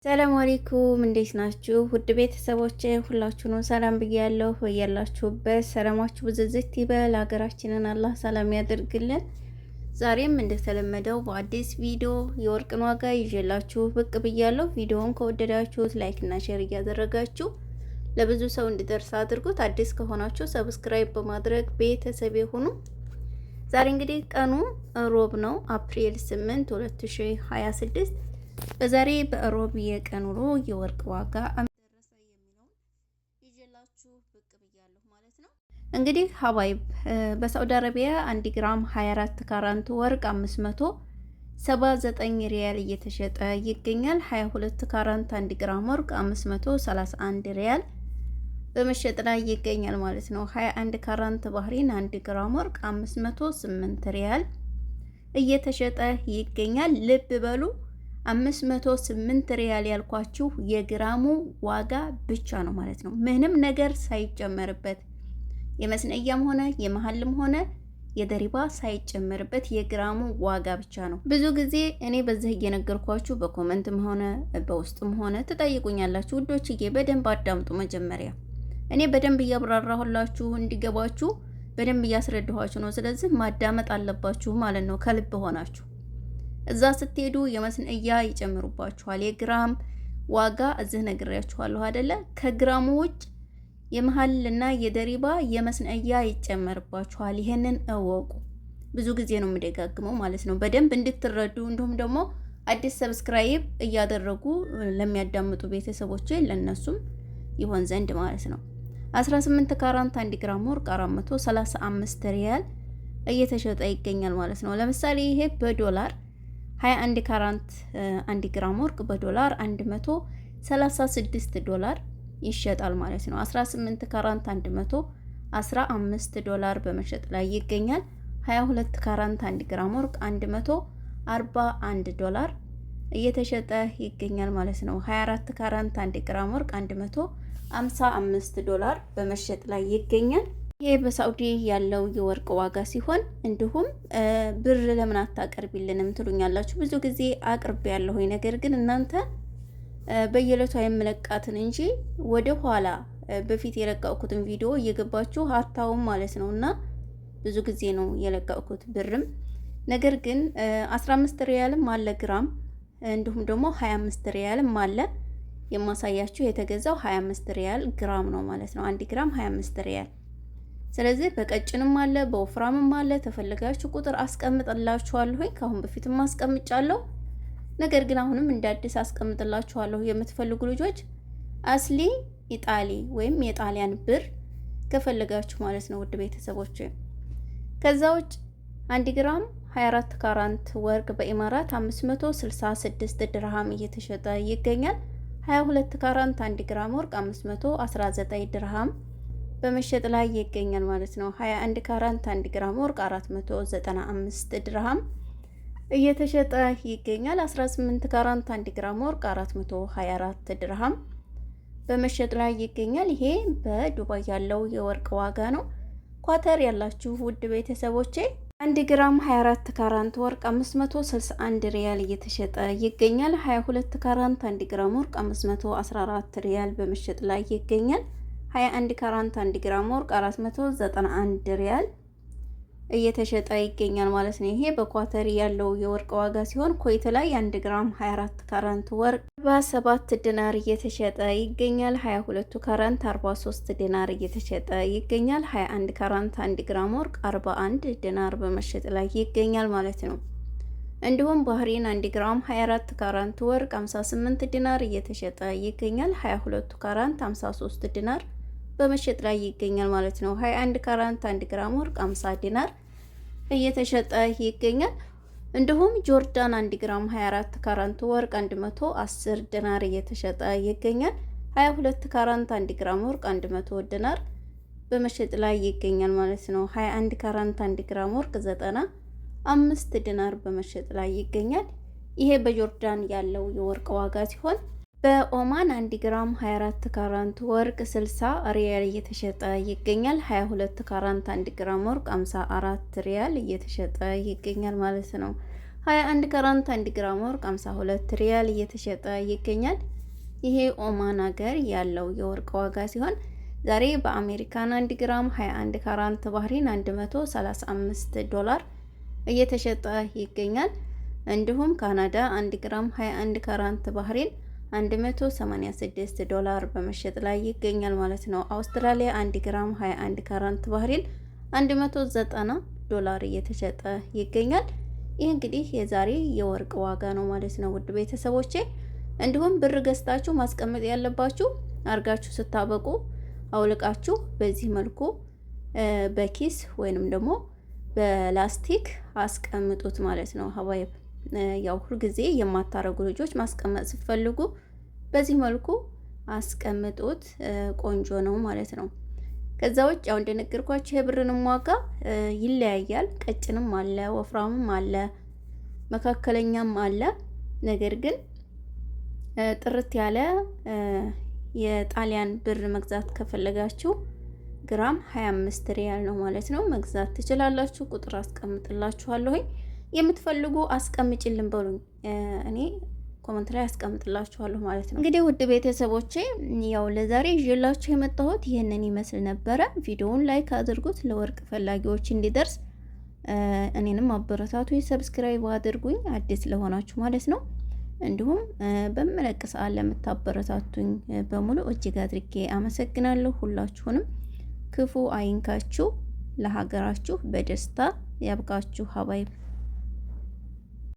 ሰላም አለይኩም እንዴት ናችሁ? ውድ ቤተሰቦቼ ሁላችሁንም ሰላም ብያለሁ። በያላችሁበት ሰላማችሁ ብዝዝት ይበል። ሀገራችንን አላህ ሰላም ያደርግልን። ዛሬም እንደተለመደው በአዲስ ቪዲዮ የወርቅን ዋጋ ይዤላችሁ ብቅ ብያለሁ። ቪዲዮውን ከወደዳችሁት ላይክ እና ሼር እያደረጋችሁ ለብዙ ሰው እንዲደርስ አድርጉት። አዲስ ከሆናችሁ ሰብስክራይብ በማድረግ ቤተሰብ ይሁኑ። ዛሬ እንግዲህ ቀኑ ሮብ ነው፣ አፕሪል 8 2026። በዛሬ በሮብ የቀን ውሎ የወርቅ ዋጋ ደረሰ የሚለውን ይዤላችሁ ብቅ ብያለሁ ማለት ነው። እንግዲህ ሀባይብ በሳዑዲ አረቢያ 1 ግራም 24 ካራንት ወርቅ 579 ሪያል እየተሸጠ ይገኛል። 22 ካራንት 1 ግራም ወርቅ 531 ሪያል በመሸጥ ላይ ይገኛል ማለት ነው። 21 ካራንት ባህሪን 1 ግራም ወርቅ 508 ሪያል እየተሸጠ ይገኛል። ልብ በሉ 508 ሪያል ያልኳችሁ የግራሙ ዋጋ ብቻ ነው ማለት ነው። ምንም ነገር ሳይጨመርበት የመስነያም ሆነ የመሀልም ሆነ የደሪባ ሳይጨመርበት የግራሙ ዋጋ ብቻ ነው። ብዙ ጊዜ እኔ በዚህ እየነገርኳችሁ በኮመንትም ሆነ በውስጥም ሆነ ትጠይቁኛላችሁ። ውዶችዬ በደንብ አዳምጡ። መጀመሪያ እኔ በደንብ እያብራራሁላችሁ እንዲገባችሁ በደንብ እያስረዳኋችሁ ነው። ስለዚህ ማዳመጥ አለባችሁ ማለት ነው ከልብ ሆናችሁ። እዛ ስትሄዱ የመስነያ ይጨምሩባችኋል። የግራም ዋጋ እዚህ ነግሬያችኋለሁ አይደለ? ከግራሙ ውጭ የመሀልና የደሪባ የመስነያ ይጨመርባችኋል። ይሄንን እወቁ። ብዙ ጊዜ ነው የምደጋግመው ማለት ነው በደንብ እንድትረዱ። እንዲሁም ደግሞ አዲስ ሰብስክራይብ እያደረጉ ለሚያዳምጡ ቤተሰቦች ለነሱም ይሆን ዘንድ ማለት ነው። 18 ካራንት 1 ግራም ወርቅ 435 ሪያል እየተሸጠ ይገኛል ማለት ነው። ለምሳሌ ይሄ በዶላር 21 ካራንት 1 ግራም ወርቅ በዶላር 136 ዶላር ይሸጣል ማለት ነው። 18 ካራንት 115 ዶላር በመሸጥ ላይ ይገኛል። 22 ካራንት 1 ግራም ወርቅ 141 ዶላር እየተሸጠ ይገኛል ማለት ነው። 24 ካራንት 1 ግራም ወርቅ 155 ዶላር በመሸጥ ላይ ይገኛል። ይሄ በሳዑዲ ያለው የወርቅ ዋጋ ሲሆን እንዲሁም ብር ለምን አታቀርቢልንም ትሉኛላችሁ። ብዙ ጊዜ አቅርቤ ያለሁ፣ ነገር ግን እናንተ በየለቱ የምለቃትን እንጂ ወደ ኋላ በፊት የለቀቅኩትን ቪዲዮ እየገባችሁ አታውም ማለት ነው። እና ብዙ ጊዜ ነው የለቀቅኩት ብርም፣ ነገር ግን 15 ሪያልም አለ ግራም፣ እንዲሁም ደግሞ 25 ሪያልም አለ። የማሳያችሁ የተገዛው 25 ሪያል ግራም ነው ማለት ነው። 1 ግራም 25 ሪያል። ስለዚህ በቀጭንም አለ በወፍራምም አለ። ተፈልጋችሁ ቁጥር አስቀምጥላችኋለሁ። ካሁን በፊትም አስቀምጫለሁ፣ ነገር ግን አሁንም እንደ አዲስ አስቀምጥላችኋለሁ። የምትፈልጉ ልጆች አስሊ ኢጣሊ ወይም የጣሊያን ብር ከፈልጋችሁ ማለት ነው ውድ ቤተሰቦች። ከዛ ውጭ 1 ግራም 24 ካራንት ወርቅ በኢማራት 566 ድርሃም እየተሸጠ ይገኛል። 22 ካራንት 1 ግራም ወርቅ 519 ድርሃም በመሸጥ ላይ ይገኛል ማለት ነው። 21 ካራንት 1 ግራም ወርቅ 495 ድርሃም እየተሸጠ ይገኛል። 18 ካራንት 1 ግራም ወርቅ 424 ድርሃም በመሸጥ ላይ ይገኛል። ይሄ በዱባይ ያለው የወርቅ ዋጋ ነው። ኳተር ያላችሁ ውድ ቤተሰቦቼ 1 ግራም 24 ካራንት ወርቅ 561 ሪያል እየተሸጠ ይገኛል። 22 ካራንት 1 ግራም ወርቅ 514 ሪያል በመሸጥ ላይ ይገኛል። 21 ካራንት 1 ግራም ወርቅ 491 ሪያል እየተሸጠ ይገኛል ማለት ነው። ይሄ በኳተር ያለው የወርቅ ዋጋ ሲሆን ኮይት ላይ 1 ግራም 24 ካራንት ወርቅ 47 ዲናር እየተሸጠ ይገኛል። 22 ካራንት 43 ዲናር እየተሸጠ ይገኛል። 21 ካራንት 1 ግራም ወርቅ 41 ዲናር በመሸጥ ላይ ይገኛል ማለት ነው። እንዲሁም ባህሪን 1 ግራም 24 ካራንት ወርቅ 58 ዲናር እየተሸጠ ይገኛል። 22 ካራንት 53 ዲናር በመሸጥ ላይ ይገኛል ማለት ነው። 21 ካራንት 1 ግራም ወርቅ 50 ዲናር እየተሸጠ ይገኛል። እንዲሁም ጆርዳን 1 ግራም 24 ካራንት ወርቅ 110 ዲናር እየተሸጠ ይገኛል። 22 ካራንት 1 ግራም ወርቅ 100 ዲናር በመሸጥ ላይ ይገኛል ማለት ነው። 21 ካራንት 1 ግራም ወርቅ 95 ዲናር በመሸጥ ላይ ይገኛል። ይሄ በጆርዳን ያለው የወርቅ ዋጋ ሲሆን በኦማን 1 ግራም 24 ካራንት ወርቅ 60 ሪያል እየተሸጠ ይገኛል። 22 ካራንት 1 ግራም ወርቅ 54 ሪያል እየተሸጠ ይገኛል ማለት ነው። 21 ካራንት 1 ግራም ወርቅ 52 ሪያል እየተሸጠ ይገኛል። ይሄ ኦማን ሀገር ያለው የወርቅ ዋጋ ሲሆን ዛሬ በአሜሪካን 1 ግራም 21 ካራንት ባህሪን 135 ዶላር እየተሸጠ ይገኛል። እንዲሁም ካናዳ 1 ግራም 21 ካራንት ባህሪን 186 ዶላር በመሸጥ ላይ ይገኛል ማለት ነው። አውስትራሊያ 1 ግራም 21 ካራንት ባህሪን 190 ዶላር እየተሸጠ ይገኛል። ይህ እንግዲህ የዛሬ የወርቅ ዋጋ ነው ማለት ነው ውድ ቤተሰቦቼ። እንዲሁም ብር ገዝታችሁ ማስቀመጥ ያለባችሁ አርጋችሁ ስታበቁ አውልቃችሁ በዚህ መልኩ በኪስ ወይንም ደግሞ በላስቲክ አስቀምጡት ማለት ነው። ሀባይብ ያው ሁልጊዜ የማታረጉ ልጆች ማስቀመጥ ስትፈልጉ በዚህ መልኩ አስቀምጡት፣ ቆንጆ ነው ማለት ነው። ከዛ ውጭ ያው እንደነገርኳችሁ የብርንም ዋጋ ይለያያል። ቀጭንም አለ፣ ወፍራምም አለ፣ መካከለኛም አለ። ነገር ግን ጥርት ያለ የጣሊያን ብር መግዛት ከፈለጋችሁ ግራም 25 ሪያል ነው ማለት ነው። መግዛት ትችላላችሁ። ቁጥር አስቀምጥላችኋለሁ። የምትፈልጉ አስቀምጭልን በሉኝ፣ እኔ ኮመንት ላይ አስቀምጥላችኋለሁ ማለት ነው። እንግዲህ ውድ ቤተሰቦቼ ያው ለዛሬ ይዤላችሁ የመጣሁት ይህንን ይመስል ነበረ። ቪዲዮውን ላይክ አድርጉት ለወርቅ ፈላጊዎች እንዲደርስ፣ እኔንም አበረታቱ፣ ሰብስክራይብ አድርጉኝ አዲስ ለሆናችሁ ማለት ነው። እንዲሁም በመለቅ ሰዓት ለምታበረታቱኝ በሙሉ እጅግ አድርጌ አመሰግናለሁ። ሁላችሁንም ክፉ አይንካችሁ፣ ለሀገራችሁ በደስታ ያብቃችሁ ሀባይብ።